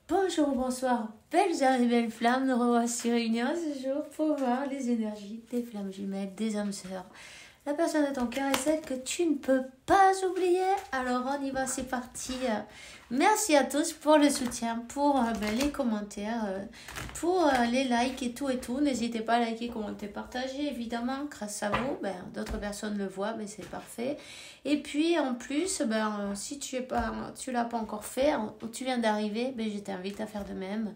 Bonjour, bonsoir, belles âmes et belles flammes, nous revoici réunis ce jour pour voir les énergies des flammes jumelles, des âmes sœurs. La personne de ton cœur est celle que tu ne peux pas oublier. Alors on y va, c'est parti. Merci à tous pour le soutien, pour les commentaires, pour les likes et tout et tout. N'hésitez pas à liker, commenter, partager. Évidemment, grâce à vous, d'autres personnes le voient, mais c'est parfait. Et puis en plus, si tu l'as pas encore fait ou tu viens d'arriver, je t'invite à faire de même.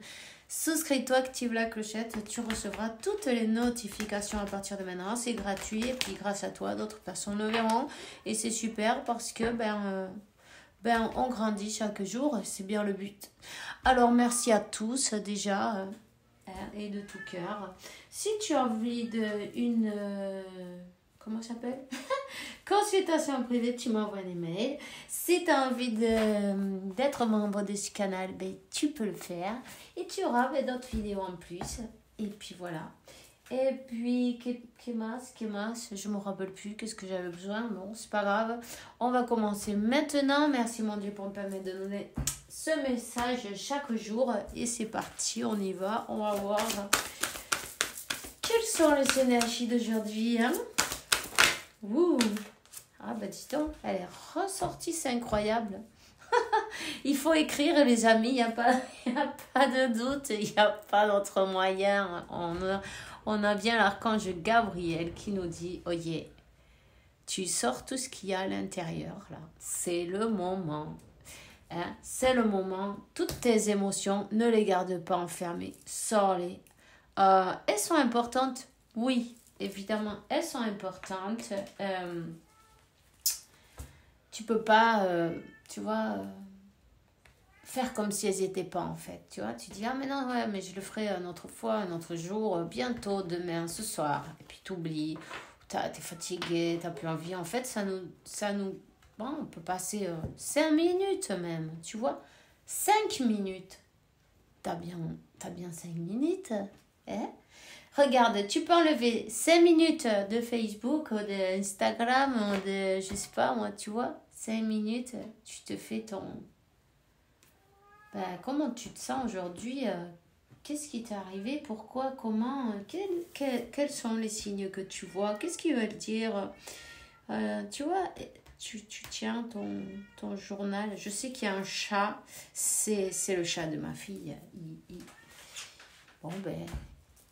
Souscris-toi, active la clochette, tu recevras toutes les notifications à partir de maintenant. C'est gratuit et puis grâce à toi, d'autres personnes le verront. Et c'est super parce que on grandit chaque jour, c'est bien le but. Alors merci à tous déjà et de tout cœur. Si tu as envie d'une... comment ça s'appelle consultation privée, tu m'envoies un email. Si tu as envie d'être membre de ce canal, tu peux le faire. Et tu auras d'autres vidéos en plus. Et puis voilà. Et puis, qu'est-ce je me rappelle plus. Qu'est-ce que j'avais besoin? Bon, c'est pas grave. On va commencer maintenant. Merci mon Dieu pour me permettre de donner ce message chaque jour. Et c'est parti, on y va. On va voir quelles sont les énergies d'aujourd'hui. Ouh. Ah dis donc, elle est ressortie, c'est incroyable. Il faut écrire les amis, il n'y a, pas de doute, il n'y a pas d'autre moyen. On a bien l'archange Gabriel qui nous dit, oye, tu sors tout ce qu'il y a à l'intérieur là. C'est le moment. C'est le moment. Toutes tes émotions, ne les garde pas enfermées. Sors-les. Elles sont importantes? Oui, évidemment, elles sont importantes. Tu peux pas, faire comme si elles n'étaient pas en fait. Tu vois, tu dis, ah mais non, ouais, mais je le ferai une autre fois, un autre jour, bientôt, demain, ce soir. Et puis t'oublies, t'es fatigué, t'as plus envie. En fait, bon, on peut passer 5 minutes même, tu vois. 5 minutes. T'as bien 5 minutes, hein? Regarde, tu peux enlever 5 minutes de Facebook ou d'Instagram ou de, je sais pas moi, tu vois, 5 minutes, tu te fais ton... comment tu te sens aujourd'hui? Qu'est-ce qui t'est arrivé? Pourquoi? Comment? Quels sont les signes que tu vois? Qu'est-ce qu'ils veulent dire? Tu vois, tu tiens ton journal. Je sais qu'il y a un chat, c'est le chat de ma fille. Bon,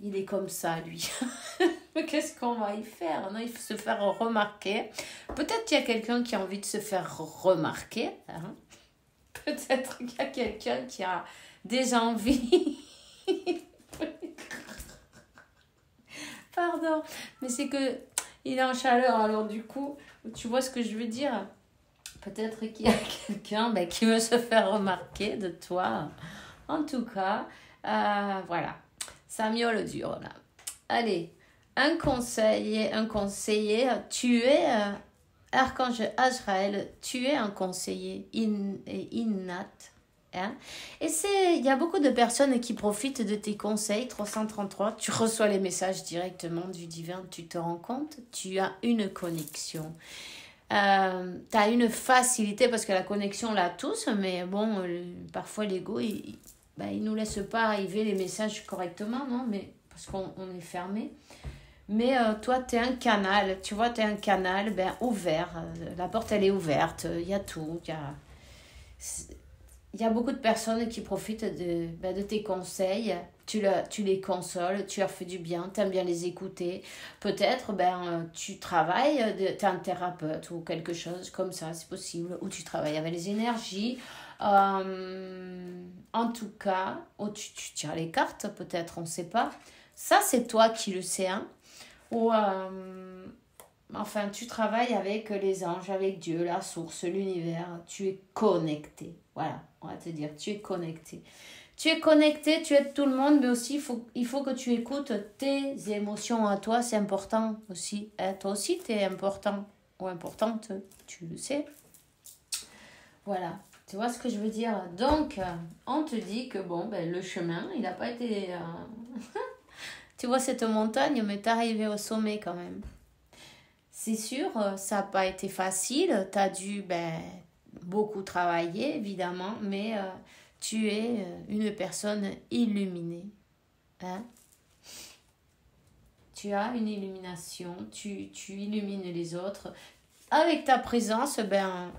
il est comme ça, lui. Mais qu'est-ce qu'on va y faire? Non, il faut se faire remarquer. Peut-être qu'il y a quelqu'un qui a envie de se faire remarquer. Hein? Peut-être qu'il y a quelqu'un qui a des envies. Pardon. Mais c'est que il est en chaleur. Alors du coup, tu vois ce que je veux dire? Peut-être qu'il y a quelqu'un qui veut se faire remarquer de toi. En tout cas, voilà. Ça miaule dur, là. Allez, un conseiller, tu es, Archange Azraël, tu es un conseiller innat. Hein? Et il y a beaucoup de personnes qui profitent de tes conseils. 333, tu reçois les messages directement du divin, tu te rends compte, tu as une connexion. Tu as une facilité parce que la connexion, on l'a tous, mais bon, parfois l'ego, il nous laisse pas arriver les messages correctement, non? Mais parce qu'on est fermé. Mais toi, tu es un canal, tu vois, tu es un canal ouvert. La porte, elle est ouverte, il y a tout. Il y a beaucoup de personnes qui profitent de tes conseils. Tu les consoles, tu leur fais du bien, tu aimes bien les écouter. Peut-être, tu travailles, tu es un thérapeute ou quelque chose comme ça, c'est possible. Ou tu travailles avec les énergies. En tout cas, ou tu tires les cartes, peut-être, on ne sait pas. Ça, c'est toi qui le sais. Hein? Ou, enfin, tu travailles avec les anges, avec Dieu, la source, l'univers. Tu es connecté. Voilà, on va te dire, tu es connecté. Tu es connecté, tu aides tout le monde, mais aussi, il faut que tu écoutes tes émotions à toi. C'est important aussi. Toi aussi, tu es important ou importante, tu le sais. Voilà. Tu vois ce que je veux dire? Donc, on te dit que le chemin, il n'a pas été... tu vois cette montagne, mais t'es arrivé au sommet quand même. C'est sûr, ça n'a pas été facile. Tu as dû beaucoup travailler, évidemment, mais tu es une personne illuminée. Hein? Tu as une illumination, tu illumines les autres. Avec ta présence, ben,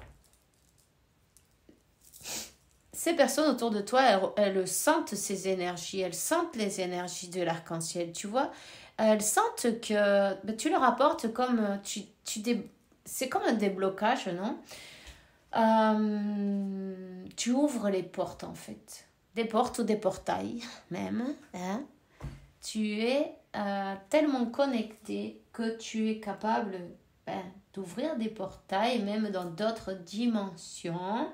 ces personnes autour de toi, elles sentent ces énergies, elles sentent les énergies de l'arc-en-ciel, tu vois. Elles sentent que ben, tu leur apportes comme... c'est comme un déblocage, non? Tu ouvres les portes, en fait. Des portes ou des portails, même. Hein? Tu es tellement connecté que tu es capable d'ouvrir des portails, même dans d'autres dimensions.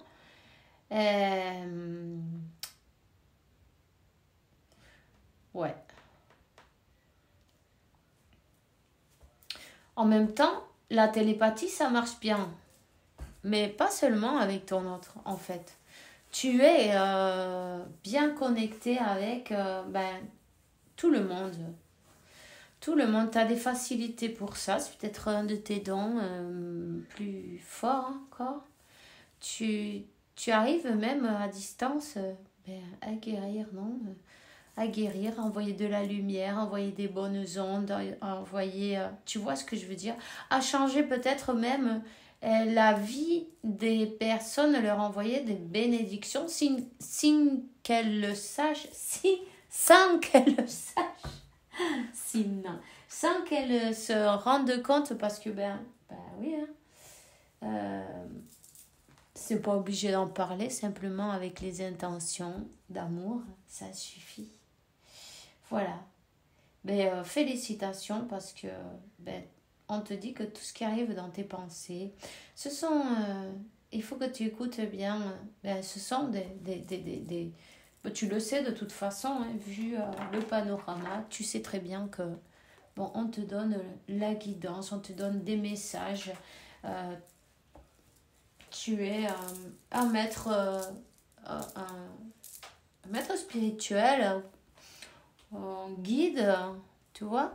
Ouais. En même temps, la télépathie, ça marche bien. Mais pas seulement avec ton autre, en fait. Tu es bien connecté avec tout le monde. Tout le monde, tu as des facilités pour ça. C'est peut-être un de tes dons plus forts encore. Tu arrives même à distance à guérir, non? À guérir, à envoyer de la lumière, à envoyer des bonnes ondes, à envoyer, tu vois ce que je veux dire? À changer peut-être même la vie des personnes, leur envoyer des bénédictions sans qu'elles le sachent, sans qu'elles le sachent, sans qu'elles se rendent compte, parce que oui, hein, c'est pas obligé d'en parler, simplement avec les intentions d'amour, ça suffit. Voilà. Mais félicitations parce que on te dit que tout ce qui arrive dans tes pensées, ce sont, il faut que tu écoutes bien, ce sont des tu le sais de toute façon, hein, vu le panorama, tu sais très bien que, bon, on te donne la guidance, on te donne des messages, tu es un maître spirituel, un guide, tu vois.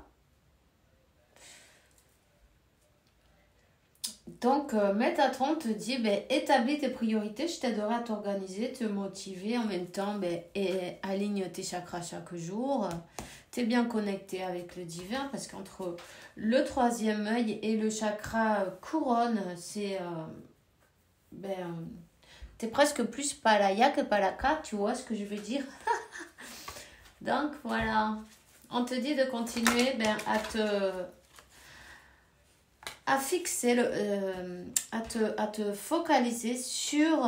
Donc, Métatron te dit, établis tes priorités, je t'aiderai à t'organiser, te motiver, en même temps, et aligne tes chakras chaque jour. Tu es bien connecté avec le divin, parce qu'entre le troisième œil et le chakra couronne, c'est... t'es presque plus Palaya que Palaka, tu vois ce que je veux dire? Donc, voilà. On te dit de continuer à fixer, à te focaliser sur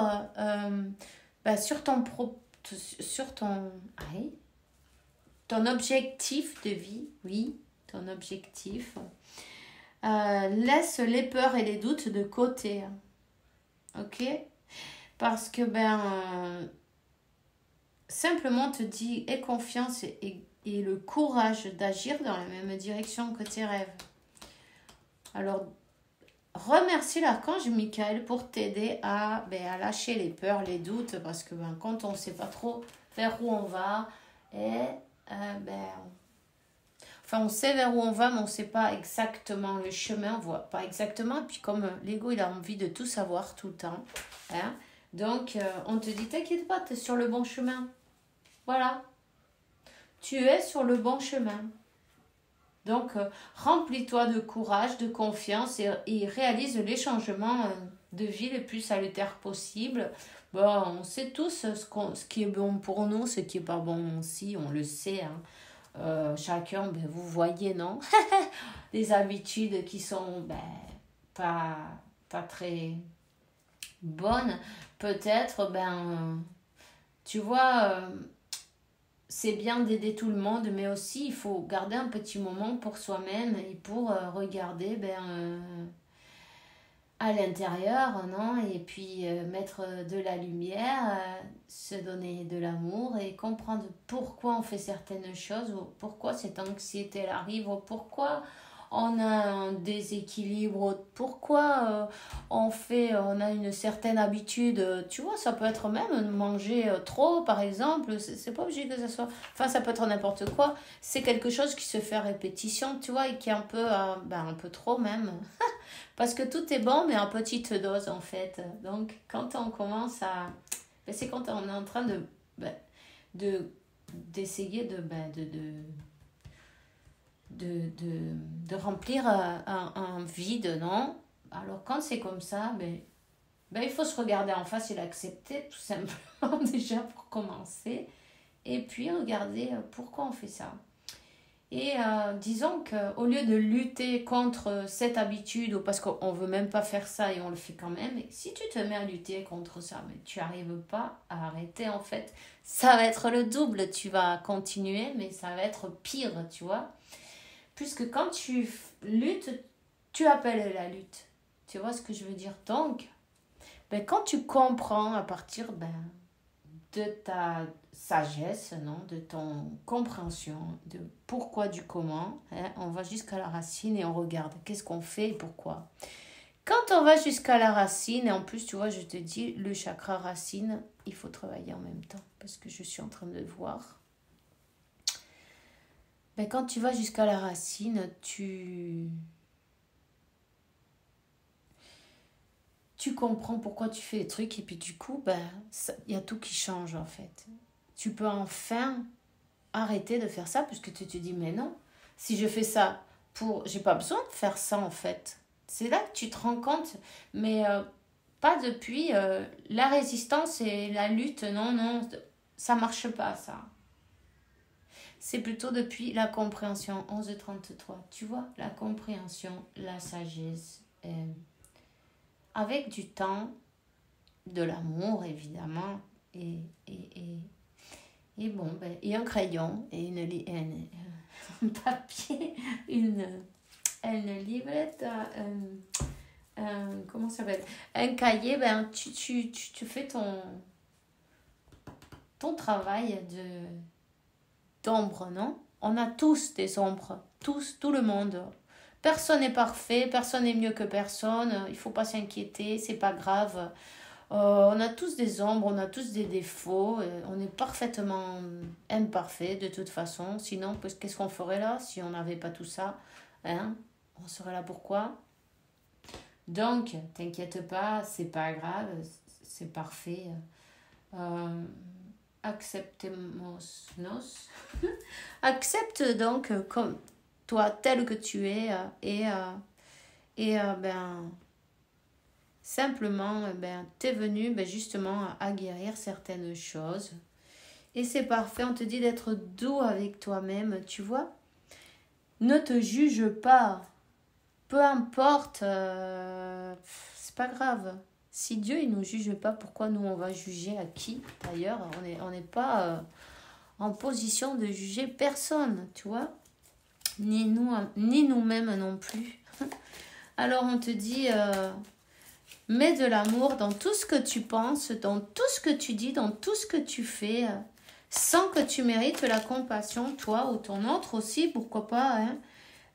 ton objectif de vie, oui, ton objectif. Laisse les peurs et les doutes de côté, ok? Parce que simplement te dis aie confiance et le courage d'agir dans la même direction que tes rêves. Alors, remercie l'archange Michael pour t'aider à lâcher les peurs, les doutes, parce que quand on ne sait pas trop vers où on va, on sait vers où on va, mais on ne sait pas exactement le chemin, on ne voit pas exactement. Et puis comme l'ego, il a envie de tout savoir tout le temps, hein, donc on te dit, t'inquiète pas, tu es sur le bon chemin. Voilà, tu es sur le bon chemin. Donc, remplis-toi de courage, de confiance et réalise les changements de vie les plus salutaires possibles. Bon, on sait tous ce qui est bon pour nous, ce qui n'est pas bon aussi, on le sait. Hein. Chacun, vous voyez, non? Des habitudes qui sont pas très bonnes. Peut-être, tu vois... c'est bien d'aider tout le monde, mais aussi il faut garder un petit moment pour soi-même et pour regarder à l'intérieur, non? Et puis mettre de la lumière, se donner de l'amour et comprendre pourquoi on fait certaines choses, ou pourquoi cette anxiété elle arrive, ou pourquoi on a un déséquilibre, pourquoi on a une certaine habitude, tu vois, ça peut être même manger trop par exemple, c'est pas obligé que ça soit, enfin ça peut être n'importe quoi, c'est quelque chose qui se fait à répétition, tu vois, et qui est un peu trop même, parce que tout est bon mais en petite dose en fait, donc quand on commence c'est quand on est en train de ben, d'essayer de remplir un vide, non? Alors quand c'est comme ça, il faut se regarder en face et l'accepter tout simplement déjà pour commencer. Et puis regarder pourquoi on fait ça. Et disons qu'au lieu de lutter contre cette habitude, ou parce qu'on ne veut même pas faire ça et on le fait quand même, et si tu te mets à lutter contre ça, mais tu n'arrives pas à arrêter en fait, ça va être le double, tu vas continuer, mais ça va être pire, tu vois. Puisque quand tu luttes, tu appelles la lutte. Tu vois ce que je veux dire? Donc, quand tu comprends à partir de ta sagesse, non, de ton compréhension, de pourquoi, du comment, hein, on va jusqu'à la racine et on regarde qu'est-ce qu'on fait et pourquoi. Quand on va jusqu'à la racine, et en plus, tu vois, je te dis, le chakra racine, il faut travailler en même temps, parce que je suis en train de le voir. Quand tu vas jusqu'à la racine, tu comprends pourquoi tu fais les trucs et puis du coup, y a tout qui change en fait. Tu peux enfin arrêter de faire ça puisque tu te dis, mais non, si je fais ça j'ai pas besoin de faire ça en fait. C'est là que tu te rends compte, mais pas depuis la résistance et la lutte, non, ça marche pas ça. C'est plutôt depuis la compréhension, 1133, tu vois, la compréhension, la sagesse, avec du temps, de l'amour évidemment, et bon, et un crayon, et un papier, une librette, comment ça s'appelle, un cahier, tu fais ton travail d'ombre, non? On a tous des ombres, tous, tout le monde. Personne n'est parfait, personne n'est mieux que personne, il ne faut pas s'inquiéter, c'est pas grave. On a tous des ombres, on a tous des défauts, on est parfaitement imparfait de toute façon. Sinon, qu'est-ce qu'on ferait là si on n'avait pas tout ça, hein? On serait là pourquoi? Donc, t'inquiète pas, c'est pas grave, c'est parfait. Acceptemos nos. Accepte donc comme toi tel que tu es simplement t'es venu justement à guérir certaines choses et c'est parfait. On te dit d'être doux avec toi-même, tu vois. Ne te juge pas, peu importe, c'est pas grave. Si Dieu il nous juge pas, pourquoi nous on va juger à qui? D'ailleurs, on n'est pas en position de juger personne, tu vois, ni nous-mêmes non plus. Alors on te dit, mets de l'amour dans tout ce que tu penses, dans tout ce que tu dis, dans tout ce que tu fais, sans que tu mérites la compassion, toi ou ton autre aussi, pourquoi pas,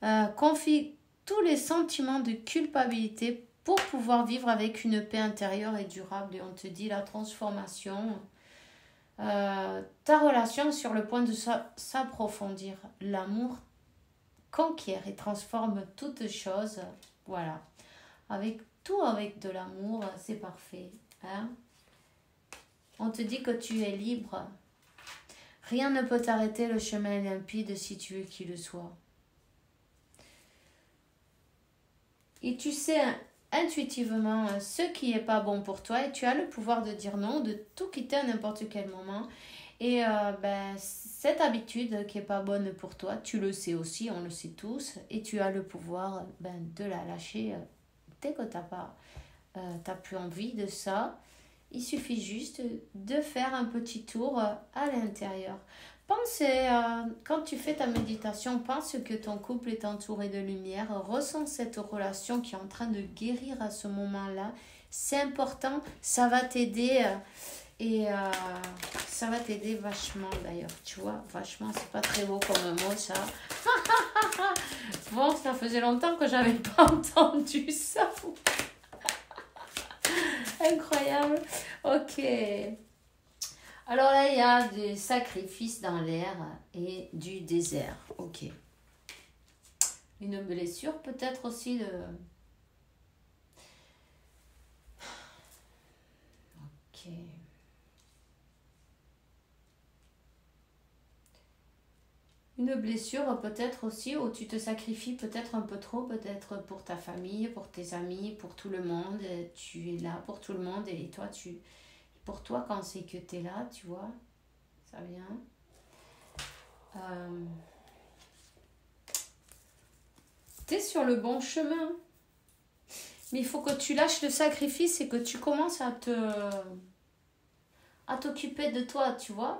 hein. Confie tous les sentiments de culpabilité pour pouvoir vivre avec une paix intérieure et durable. Et on te dit la transformation, ta relation sur le point de s'approfondir. L'amour conquiert et transforme toutes choses. Voilà. Avec de l'amour, c'est parfait. Hein? On te dit que tu es libre. Rien ne peut t'arrêter le chemin limpide si tu veux qu'il le soit. Et tu sais intuitivement ce qui n'est pas bon pour toi et tu as le pouvoir de dire non, de tout quitter à n'importe quel moment. Et cette habitude qui n'est pas bonne pour toi, tu le sais aussi, on le sait tous, et tu as le pouvoir de la lâcher dès que t'as plus envie de ça. Il suffit juste de faire un petit tour à l'intérieur. Pense, quand tu fais ta méditation, pense que ton couple est entouré de lumière. Ressens cette relation qui est en train de guérir à ce moment-là. C'est important, ça va t'aider. Ça va t'aider vachement d'ailleurs, tu vois. Vachement, c'est pas très beau comme mot ça. Bon, ça faisait longtemps que j'avais pas entendu ça. Incroyable. Ok. Alors là, il y a des sacrifices dans l'air et du désert. Ok. Une blessure peut-être aussi de... Ok. Une blessure peut-être aussi où tu te sacrifies peut-être un peu trop, peut-être pour ta famille, pour tes amis, pour tout le monde. Tu es là pour tout le monde et toi, pour toi, quand c'est que tu es là, tu vois, ça vient. Tu es sur le bon chemin. Mais il faut que tu lâches le sacrifice et que tu commences à t'occuper de toi, tu vois.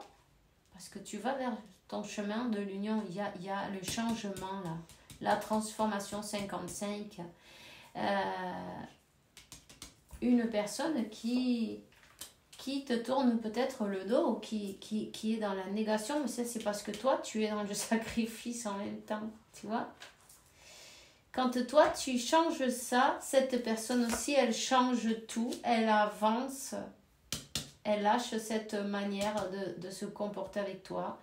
Parce que tu vas vers ton chemin de l'union. Il y a le changement, là. La transformation 55. Une personne qui te tourne peut-être le dos, qui est dans la négation, mais ça, c'est parce que toi, tu es dans le sacrifice en même temps, tu vois. Quand toi, tu changes ça, cette personne aussi, elle change tout, elle avance, elle lâche cette manière de se comporter avec toi.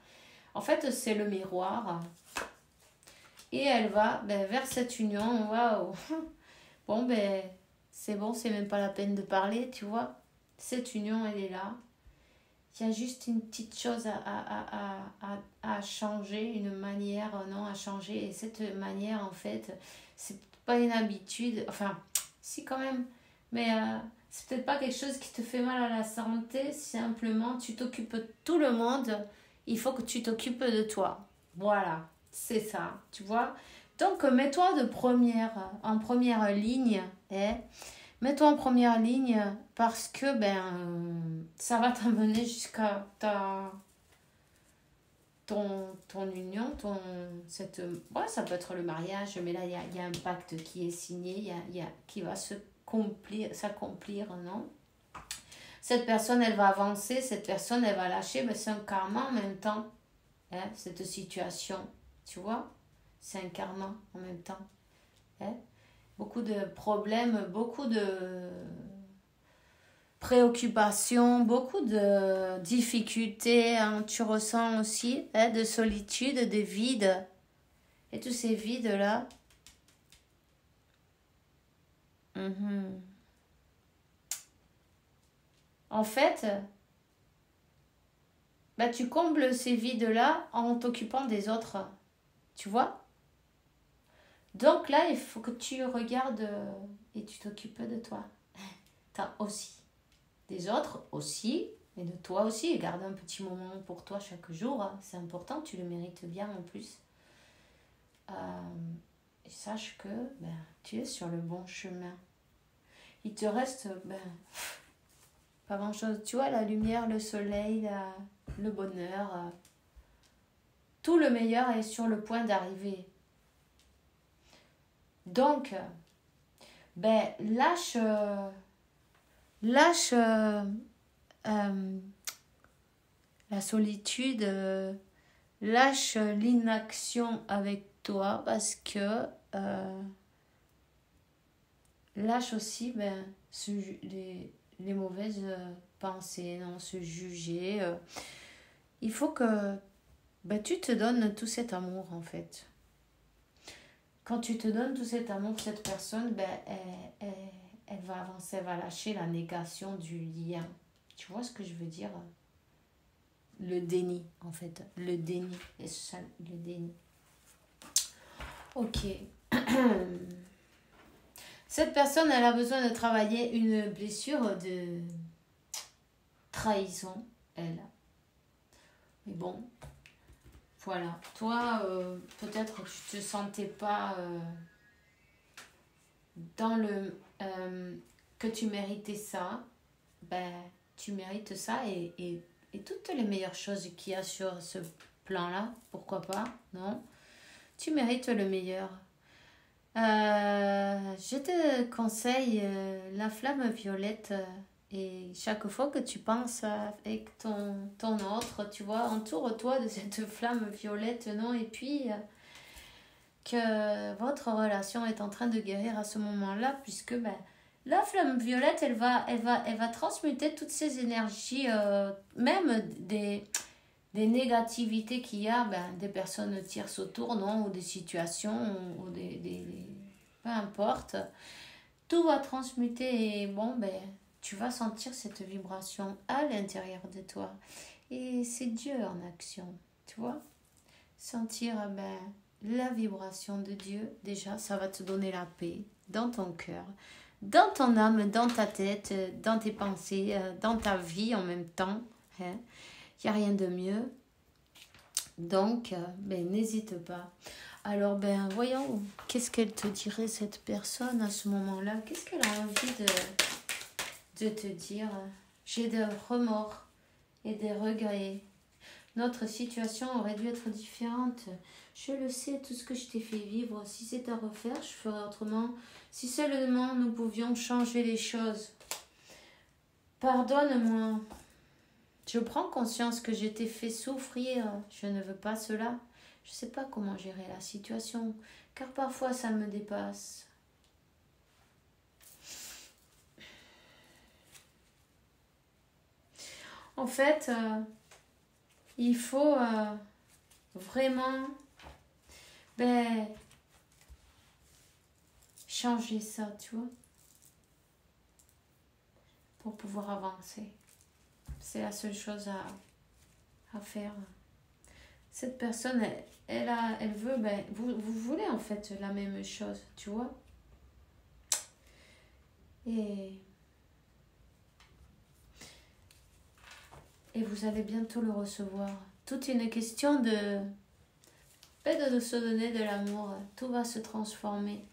En fait, c'est le miroir. Et elle va vers cette union. Waouh! Bon, c'est bon, c'est même pas la peine de parler, tu vois. Cette union, elle est là. Il y a juste une petite chose à changer, une manière, non, à changer. Et cette manière, en fait, c'est pas une habitude. Enfin, si quand même. Mais c'est peut-être pas quelque chose qui te fait mal à la santé. Simplement, tu t'occupes de tout le monde. Il faut que tu t'occupes de toi. Voilà, c'est ça, tu vois. Donc, mets-toi en première ligne. Mets-toi en première ligne parce que ça va t'amener jusqu'à ton union, ça peut être le mariage, mais là, il y a un pacte qui est signé, qui va s'accomplir, non? Cette personne, elle va avancer, cette personne, elle va lâcher, mais c'est un karma en même temps, cette situation, tu vois? C'est un karma en même temps. Beaucoup de problèmes, beaucoup de préoccupations, beaucoup de difficultés, hein, tu ressens aussi, de solitude, de vide. Et tous ces vides-là. En fait, tu combles ces vides-là en t'occupant des autres. Tu vois? Donc là, il faut que tu regardes et tu t'occupes de toi. T'as aussi. Des autres aussi, et de toi aussi. Garde un petit moment pour toi chaque jour. Hein. C'est important, tu le mérites bien en plus. Et sache que tu es sur le bon chemin. Il te reste pas grand-chose. Tu vois, la lumière, le soleil, le bonheur. Tout le meilleur est sur le point d'arriver. Donc, lâche la solitude, lâche l'inaction avec toi parce que lâche aussi les mauvaises pensées, non, se juger. Il faut que tu te donnes tout cet amour en fait. Quand tu te donnes tout cet amour, cette personne, elle va avancer, elle va lâcher la négation du lien. Tu vois ce que je veux dire? Le déni, en fait. Le déni. Le déni. Ok. Cette personne, elle a besoin de travailler une blessure de trahison, elle. Mais bon, voilà. Toi, peut-être tu te sentais pas dans le... que tu méritais ça. Tu mérites ça et toutes les meilleures choses qu'il y a sur ce plan-là, pourquoi pas, non? Tu mérites le meilleur. Je te conseille la flamme violette et chaque fois que tu penses avec ton autre, tu vois, entoure-toi de cette flamme violette, non? Et puis que votre relation est en train de guérir à ce moment-là, puisque la flamme violette, elle va transmuter toutes ces énergies, même des négativités qu'il y a, des personnes tierces autour, non, ou des situations, ou peu importe. Tout va transmuter et tu vas sentir cette vibration à l'intérieur de toi. Et c'est Dieu en action, tu vois. sentir la vibration de Dieu. Déjà, ça va te donner la paix dans ton cœur, dans ton âme, dans ta tête, dans tes pensées, dans ta vie en même temps. Il n'y a rien de mieux. Donc, n'hésite pas. Alors, voyons, qu'est-ce qu'elle te dirait, cette personne, à ce moment-là? Qu'est-ce qu'elle a envie de te dire? J'ai des remords et des regrets. Notre situation aurait dû être différente. Je le sais, tout ce que je t'ai fait vivre, si c'est à refaire, je ferais autrement. Si seulement nous pouvions changer les choses. Pardonne-moi. Je prends conscience que je t'ai fait souffrir. Je ne veux pas cela. Je ne sais pas comment gérer la situation, car parfois ça me dépasse. En fait, il faut vraiment changer ça, tu vois, pour pouvoir avancer. C'est la seule chose à faire. Cette personne, elle veut, vous voulez en fait la même chose, tu vois. Et vous allez bientôt le recevoir. Tout est une question de se donner de l'amour. Tout va se transformer.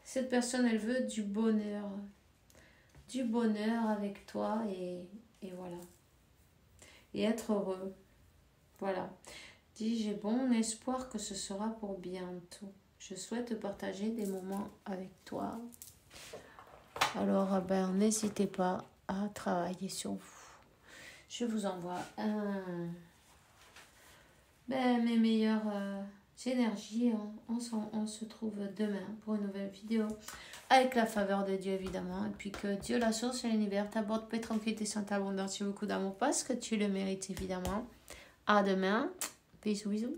Cette personne, elle veut du bonheur. Du bonheur avec toi et voilà. Et être heureux. Voilà. Dis, j'ai bon espoir que ce sera pour bientôt. Je souhaite partager des moments avec toi. Alors, n'hésitez pas à travailler sur vous. Je vous envoie mes meilleures énergies. On se trouve demain pour une nouvelle vidéo. Avec la faveur de Dieu, évidemment. Et puis que Dieu, la source et l'univers, t'apporte paix, tranquillité, sainte abondance et beaucoup d'amour parce que tu le mérites, évidemment. À demain. Bisous, bisous.